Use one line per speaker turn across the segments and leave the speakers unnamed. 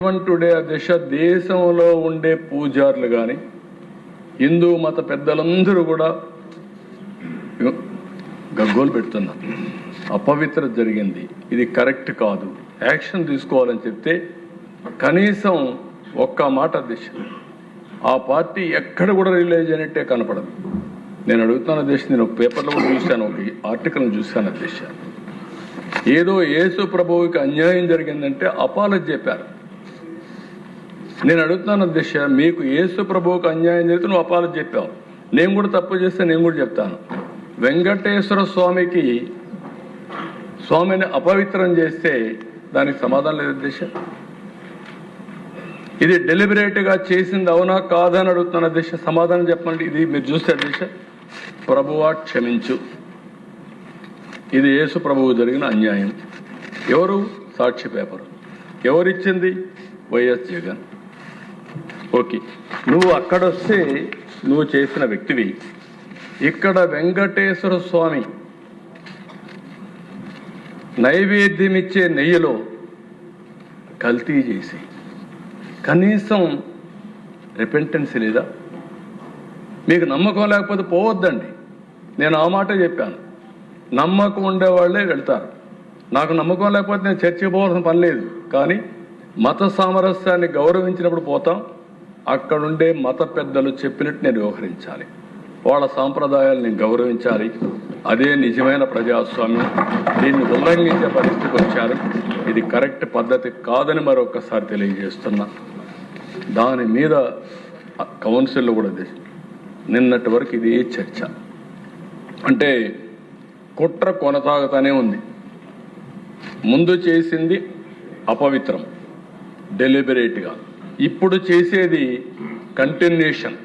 Today దేశంలో ఉండే పూజారులు కానీ హిందూ మత పెద్దలందరూ కూడా గగ్గోలు పెడుతున్నారు. అపవిత్ర జరిగింది, ఇది కరెక్ట్ కాదు, యాక్షన్ తీసుకోవాలని చెప్తే కనీసం ఒక్క మాట అధ్యక్ష ఆ పార్టీ ఎక్కడ కూడా రిలీజ్ అయినట్టే కనపడదు. నేను అడుగుతున్నాను అధ్యక్ష, నేను ఒక పేపర్లో కూడా చూశాను, ఒక ఆర్టికల్ని చూశాను అధ్యక్ష. ఏదో యేసు ప్రభువుకి అన్యాయం జరిగిందంటే అపాలజీ చెప్పారు. నేను అడుగుతున్నాను అధ్యక్ష, మీకు యేసు ప్రభువుకి అన్యాయం జరిగితే నువ్వు అపాలజీ చెప్పావు, నేను కూడా తప్పు చేస్తే నేను కూడా చెప్తాను. వెంకటేశ్వర స్వామిని అపవిత్రం చేస్తే దానికి సమాధానం లేదు అధ్యక్ష. ఇది డెలిబరేట్గా చేసింది అవునా కాదా అని అడుగుతున్నాను అధ్యక్ష, సమాధానం చెప్పండి. ఇది మీరు చూస్తే అధ్యక్ష, ప్రభువా క్షమించు, ఇది యేసు ప్రభువు జరిగిన అన్యాయం. ఎవరు సాక్షి పేపర్, ఎవరిచ్చింది? వైఎస్ జగన్. ఓకే, నువ్వు అక్కడొస్తే నువ్వు చేసిన వ్యక్తివి. ఇక్కడ వెంకటేశ్వర స్వామి నైవేద్యం ఇచ్చే నెయ్యిలో కల్తీ చేసి కనీసం రిపెంటెన్స్ లేదా? మీకు నమ్మకం లేకపోతే పోవద్దండి, నేను ఆ మాట చెప్పాను. నమ్మకం ఉండేవాళ్లే వెళ్తారు. నాకు నమ్మకం లేకపోతే నేను చర్చికి పోవాల్సిన పని లేదు. కానీ మత సామరస్యాన్ని గౌరవించినప్పుడు పోతాం. అక్కడుండే మత పెద్దలు చెప్పినట్టు నేను వ్యవహరించాలి, వాళ్ళ సాంప్రదాయాలను గౌరవించాలి. అదే నిజమైన ప్రజాస్వామ్యం. దీన్ని ఉల్లంఘించే పరిస్థితికి వచ్చారు. ఇది కరెక్ట్ పద్ధతి కాదని మరొకసారి తెలియజేస్తున్నా. దాని మీద కౌన్సిల్లో కూడా నిన్నటి వరకు ఇది చర్చ. అంటే కుట్ర కొనసాగుతూనే ఉంది. ముందు చేసింది అపవిత్రం డెలిబరేట్గా, ఇప్పుడు చేసేది కంటిన్యూషన్.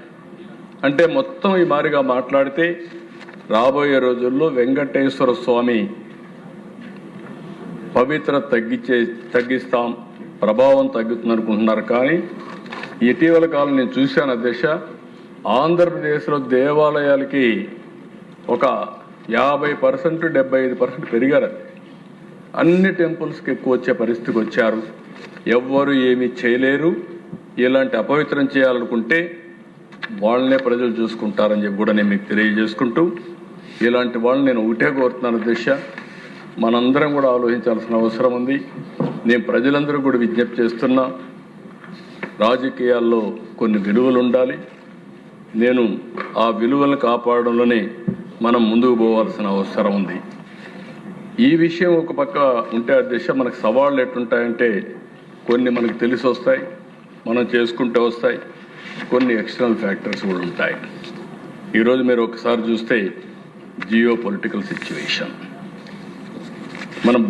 అంటే మొత్తం ఈ మారిగా మాట్లాడితే రాబోయే రోజుల్లో వెంకటేశ్వర స్వామి పవిత్ర తగ్గిస్తాం, ప్రభావం తగ్గుతుంది అనుకుంటున్నారు. కానీ ఇటీవల కాలం నేను చూశాను అధ్యక్ష, ఆంధ్రప్రదేశ్లో దేవాలయాలకి ఒక 50% 75% పెరిగారు. అన్ని టెంపుల్స్కి ఎక్కువ వచ్చే పరిస్థితికి వచ్చారు. ఎవ్వరు ఏమీ చేయలేరు. ఇలాంటి అపవిత్రం చేయాలనుకుంటే వాళ్ళనే ప్రజలు చూసుకుంటారని చెప్పి కూడా నేను మీకు తెలియజేసుకుంటూ, ఇలాంటి వాళ్ళని నేను ఒకటే కోరుతున్నాను అధ్యక్ష, మనందరం కూడా ఆలోచించాల్సిన అవసరం ఉంది. నేను ప్రజలందరూ కూడా విజ్ఞప్తి చేస్తున్నా, రాజకీయాల్లో కొన్ని విలువలు ఉండాలి. నేను ఆ విలువలను కాపాడడంలోనే మనం ముందుకు పోవాల్సిన అవసరం ఉంది. ఈ విషయం ఒక పక్క ఉంటే అధ్యక్ష, మనకు సవాళ్ళు ఎట్లుంటాయంటే కొన్ని మనకు తెలిసి వస్తాయి, మనం చేసుకుంటూ వస్తాయి. కొన్ని ఎక్స్టర్నల్ ఫ్యాక్టర్స్ కూడా ఉంటాయి. ఈరోజు మీరు ఒకసారి చూస్తే జియో పొలిటికల్ సిచ్యువేషన్ మనం